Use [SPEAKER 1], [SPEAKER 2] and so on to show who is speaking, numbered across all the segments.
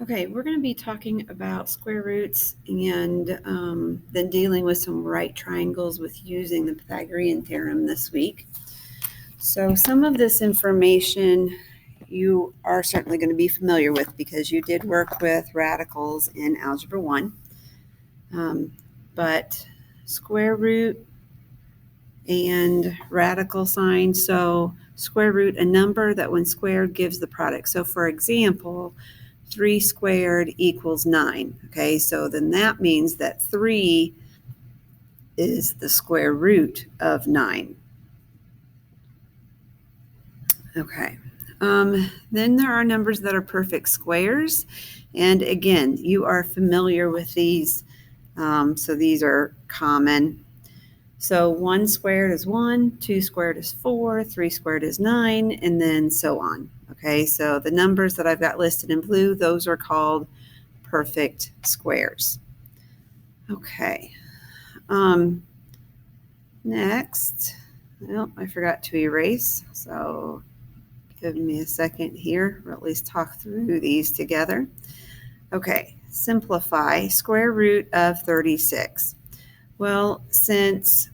[SPEAKER 1] Okay, we're going to be talking about square roots and then dealing with some right triangles with using the Pythagorean theorem this week. So some of this information you are certainly going to be familiar with because you did work with radicals in Algebra 1. But square root and radical sign, so square root, a number that when squared gives the product. So for example, 3 squared equals 9. Okay, so then that means that 3 is the square root of 9. Okay, then there are numbers that are perfect squares. And again, you are familiar with these. So these are common. So 1 squared is 1, 2 squared is 4, 3 squared is 9, and then so on. Okay, so the numbers that I've got listed in blue, those are called perfect squares. Okay, next, well, I forgot to erase, so give me a second here, or at least talk through these together. Okay, simplify square root of 36. Well, since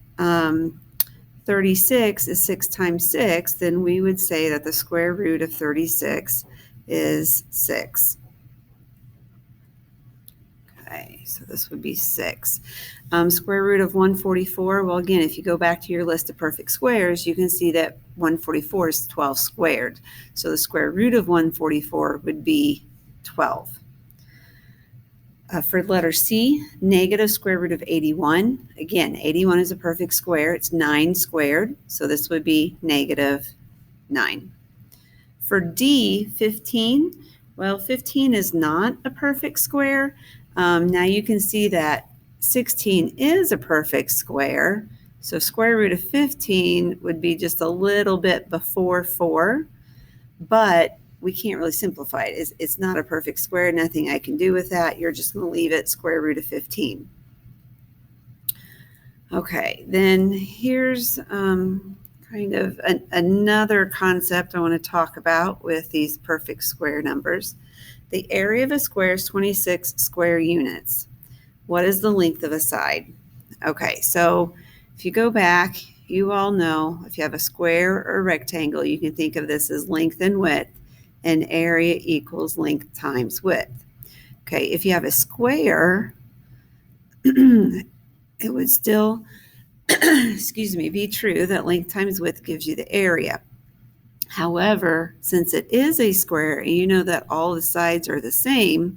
[SPEAKER 1] 36 is 6 times 6, then we would say that the square root of 36 is 6. Okay, so this would be 6. Square root of 144, well, again, if you go back to your list of perfect squares, you can see that 144 is 12 squared. So the square root of 144 would be 12. For letter C, negative square root of 81. Again, 81 is a perfect square. It's 9 squared, so this would be negative 9. For D, 15, well, 15 is not a perfect square. Now you can see that 16 is a perfect square. So square root of 15 would be just a little bit before 4, but we can't really simplify it. It's not a perfect square, nothing I can do with that. You're just going to leave it square root of 15. Okay, then here's kind of another concept I want to talk about with these perfect square numbers. The area of a square is 26 square units. What is the length of a side? Okay, so if you go back, you all know if you have a square or a rectangle, you can think of this as length and width, and area equals length times width. Okay, if you have a square, it would still excuse me, be true that length times width gives you the area. However, since it is a square and you know that all the sides are the same,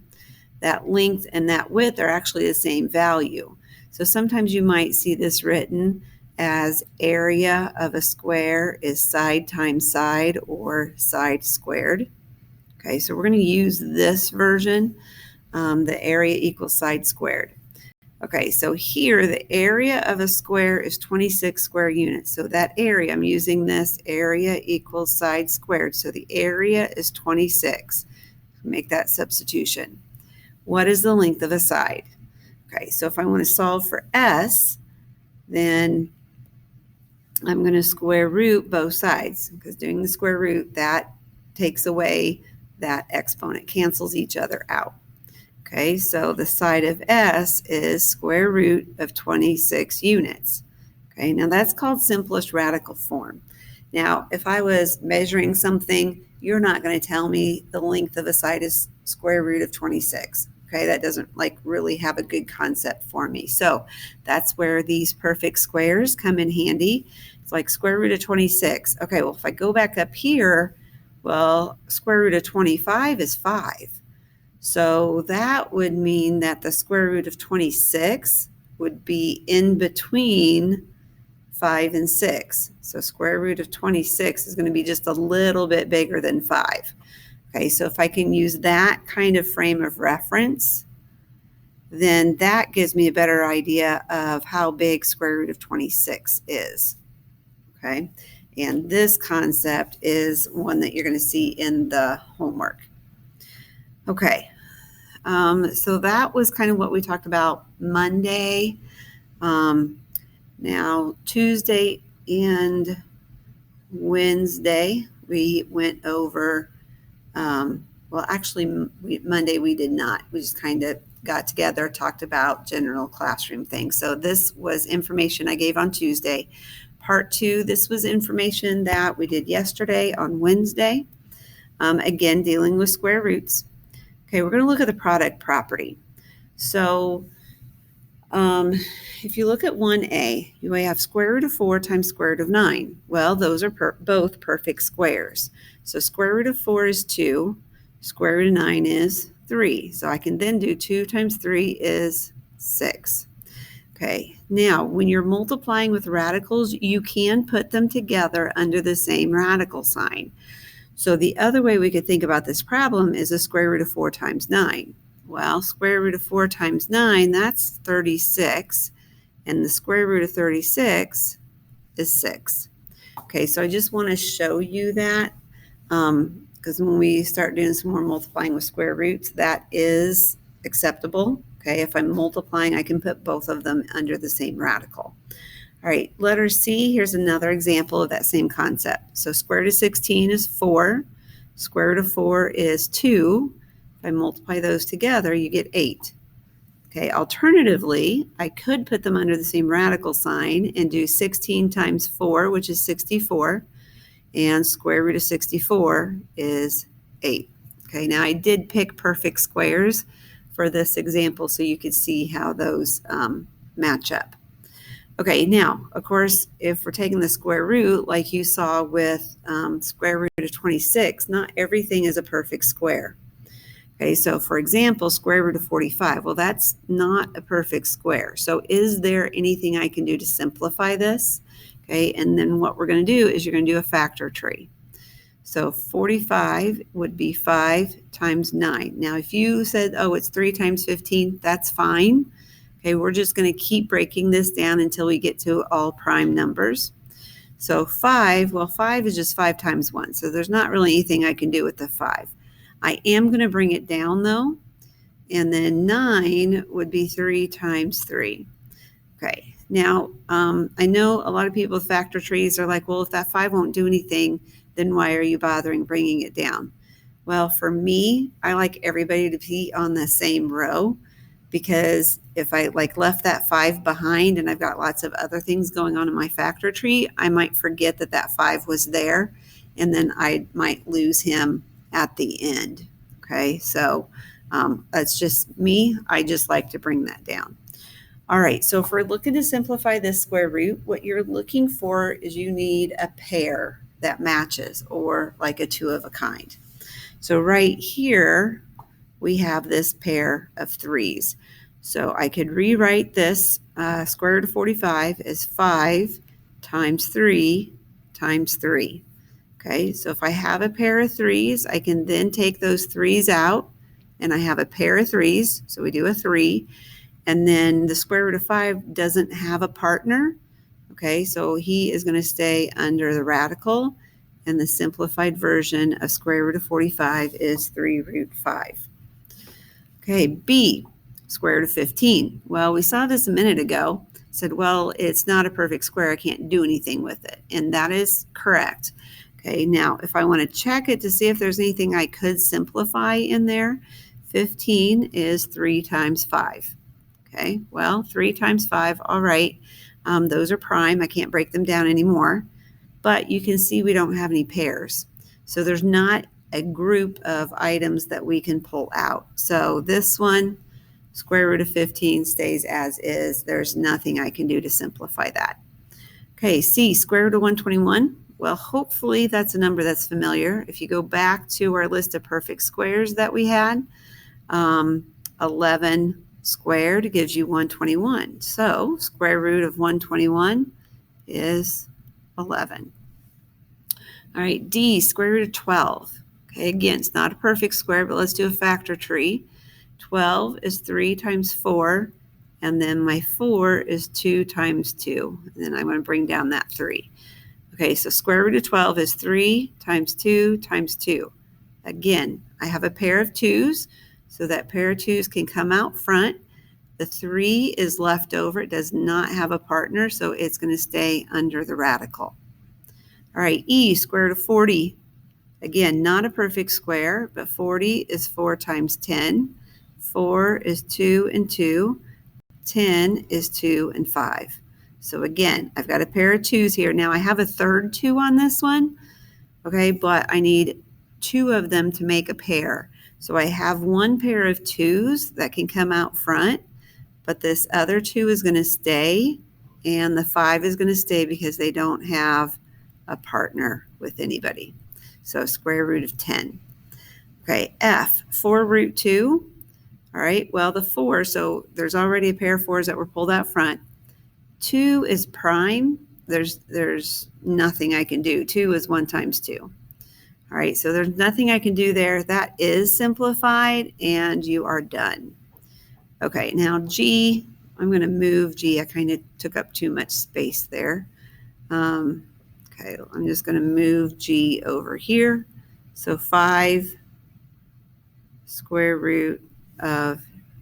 [SPEAKER 1] that length and that width are actually the same value. So sometimes you might see this written as area of a square is side times side or side squared. Okay, so we're going to use this version, the area equals side squared. Okay, so here the area of a square is 26 square units. So that area, I'm using this area equals side squared. So the area is 26. Make that substitution. What is the length of a side? Okay, so if I want to solve for S, then I'm going to square root both sides because doing the square root, that takes away that exponent, cancels each other out. Okay, so the side of S is square root of 26 units. Okay, now that's called simplest radical form. Now, if I was measuring something, you're not going to tell me the length of a side is square root of 26. Okay, that doesn't really have a good concept for me. So that's where these perfect squares come in handy. It's like square root of 26. Okay, well, if I go back up here, well, square root of 25 is 5. So that would mean that the square root of 26 would be in between 5 and 6. So square root of 26 is going to be just a little bit bigger than 5. Okay, so if I can use that kind of frame of reference, then that gives me a better idea of how big square root of 26 is. Okay, and this concept is one that you're going to see in the homework. Okay. So that was kind of what we talked about Monday. Now, Tuesday and Wednesday, we went over Well, actually, Monday we did not. We just kind of got together, talked about general classroom things. So this was information I gave on Tuesday. Part 2, this was information that we did yesterday on Wednesday. Again, dealing with square roots. Okay, we're going to look at the product property. So if you look at 1a, you may have square root of 4 times square root of 9. Well, those are both perfect squares. So square root of 4 is 2. Square root of 9 is 3. So I can then do 2 times 3 is 6. Okay, now when you're multiplying with radicals, you can put them together under the same radical sign. So the other way we could think about this problem is the square root of 4 times 9. Well, square root of 4 times 9, that's 36. And the square root of 36 is 6. Okay, so I just want to show you that because when we start doing some more multiplying with square roots, that is acceptable. Okay, if I'm multiplying, I can put both of them under the same radical. All right, letter C, here's another example of that same concept. So square root of 16 is 4. Square root of 4 is 2. If I multiply those together, you get 8. Okay, alternatively, I could put them under the same radical sign and do 16 times 4, which is 64. And square root of 64 is 8. Okay, now I did pick perfect squares for this example so you could see how those match up. Okay, now, of course, if we're taking the square root, like you saw with square root of 26, not everything is a perfect square. Okay, so for example, square root of 45, well, that's not a perfect square. So is there anything I can do to simplify this? Okay, and then what we're going to do is you're going to do a factor tree. So 45 would be 5 times 9. Now, if you said, oh, it's 3 times 15, that's fine. Okay, we're just going to keep breaking this down until we get to all prime numbers. So 5, well, 5 is just 5 times 1. So there's not really anything I can do with the 5. I am going to bring it down, though. And then 9 would be 3 times 3. Okay, now I know a lot of people with factor trees are like, well, if that 5 won't do anything, then why are you bothering bringing it down? Well, for me, I like everybody to be on the same row. Because if I left that 5 behind and I've got lots of other things going on in my factor tree, I might forget that that 5 was there, and then I might lose him at the end. Okay, so that's just me. I just like to bring that down. All right, so if we're looking to simplify this square root, what you're looking for is you need a pair that matches, or like a 2 of a kind. So right here, we have this pair of 3s. So I could rewrite this square root of 45 as 5 times 3 times 3. Okay, so if I have a pair of 3s, I can then take those 3s out, and I have a pair of 3s, so we do a 3. And then the square root of 5 doesn't have a partner. Okay, so he is going to stay under the radical, and the simplified version of square root of 45 is 3 root 5. Okay, B, square root of 15. Well, we saw this a minute ago. Said, well, it's not a perfect square. I can't do anything with it. And that is correct. Okay, now if I want to check it to see if there's anything I could simplify in there, 15 is 3 times 5. Okay, well, 3 times 5, all right. Those are prime. I can't break them down anymore. But you can see we don't have any pairs. So there's not a group of items that we can pull out. So this one, square root of 15, stays as is. There's nothing I can do to simplify that. Okay, C, square root of 121. Well, hopefully that's a number that's familiar. If you go back to our list of perfect squares that we had, 11 squared gives you 121. So square root of 121 is 11. All right, D, square root of 12. Okay, again, it's not a perfect square, but let's do a factor tree. 12 is 3 times 4, and then my 4 is 2 times 2. And then I'm going to bring down that 3. Okay, so square root of 12 is 3 times 2 times 2. Again, I have a pair of 2's, so that pair of 2's can come out front. The 3 is left over. It does not have a partner, so it's going to stay under the radical. All right, E, square root of 40. Again, not a perfect square, but 40 is 4 times 10. 4 is 2 and 2. 10 is 2 and 5. So again, I've got a pair of 2's here. Now I have a third 2 on this one, okay, but I need 2 of them to make a pair. So I have one pair of 2's that can come out front, but this other 2 is going to stay, and the 5 is going to stay because they don't have a partner with anybody. So square root of 10. Okay, F, 4 root 2. All right, well, the 4, so there's already a pair of 4's that were pulled out front. 2 is prime. There's nothing I can do. 2 is 1 times 2. All right, so there's nothing I can do there. That is simplified, and you are done. Okay, now G, I'm going to move G. I kind of took up too much space there. Okay, I'm just going to move G over here. So 5 square root of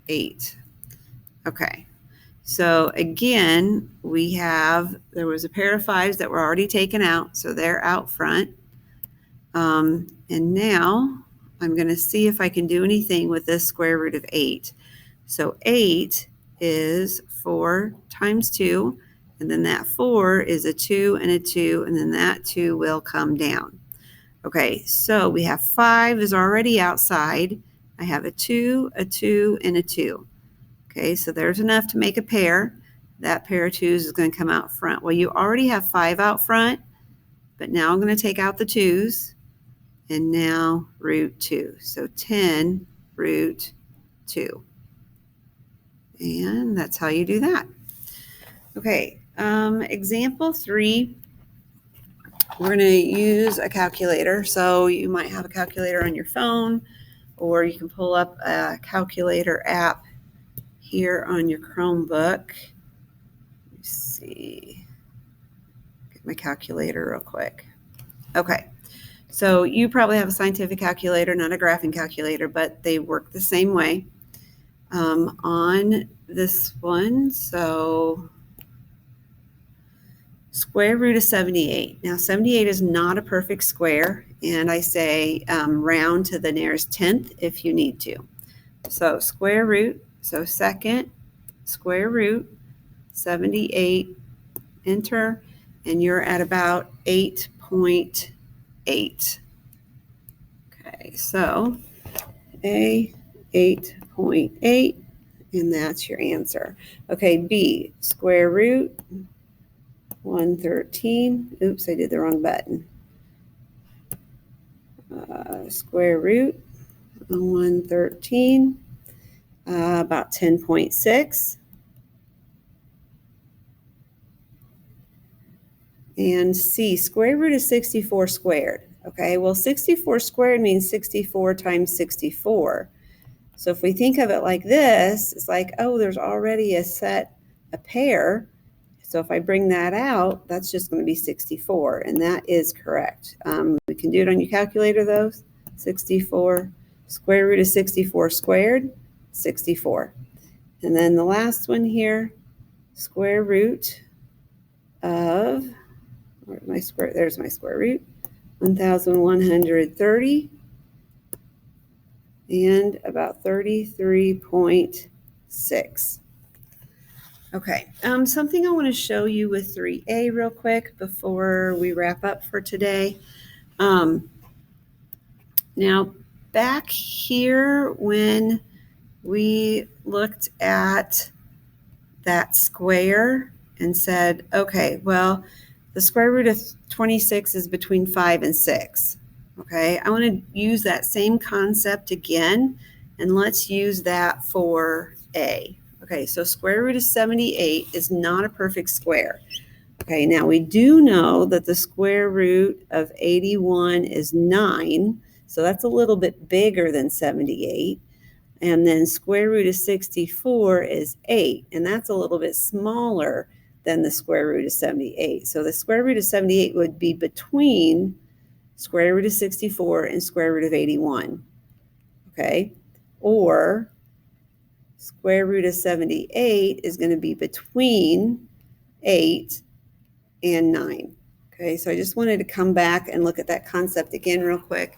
[SPEAKER 1] 8. Okay, so again, there was a pair of 5's that were already taken out, so they're out front. And now I'm going to see if I can do anything with this square root of 8. So 8 is 4 times 2, and then that 4 is a 2 and a 2, and then that 2 will come down. Okay, so we have 5 is already outside. I have a 2, and a 2. Okay, so there's enough to make a pair. That pair of 2's is going to come out front. Well, you already have 5 out front, but now I'm going to take out the 2's, and now root 2. So 10 root 2. And that's how you do that. Okay, example 3, we're going to use a calculator. So you might have a calculator on your phone, or you can pull up a calculator app here on your Chromebook. Let me see. Get my calculator real quick. Okay, so you probably have a scientific calculator, not a graphing calculator, but they work the same way. On this one, so square root of 78. Now 78 is not a perfect square, and I say round to the nearest tenth if you need to. So square root, so second square root, 78, enter, and you're at about 8.8. Okay, so A, 8.8, and that's your answer. Okay, B, square root 113. Oops, I did the wrong button. Square root 113, about 10.6. And C, square root of 64 squared. Okay, well, 64 squared means 64 times 64. So if we think of it like this, it's like, oh, there's already a pair. So if I bring that out, that's just going to be 64, and that is correct. We can do it on your calculator, though. 64, square root of 64 squared, 64. And then the last one here, square root of, where's my square? There's my square root, 1,130, and about 33.6. Okay, something I want to show you with 3A real quick before we wrap up for today. Now, back here when we looked at that square and said, okay, well, the square root of 26 is between 5 and 6. Okay, I want to use that same concept again, and let's use that for A. Okay, so square root of 78 is not a perfect square. Okay, now we do know that the square root of 81 is 9, so that's a little bit bigger than 78. And then square root of 64 is 8, and that's a little bit smaller than the square root of 78. So the square root of 78 would be between square root of 64 and square root of 81. Okay, or square root of 78 is going to be between 8 and 9. Okay, so I just wanted to come back and look at that concept again real quick.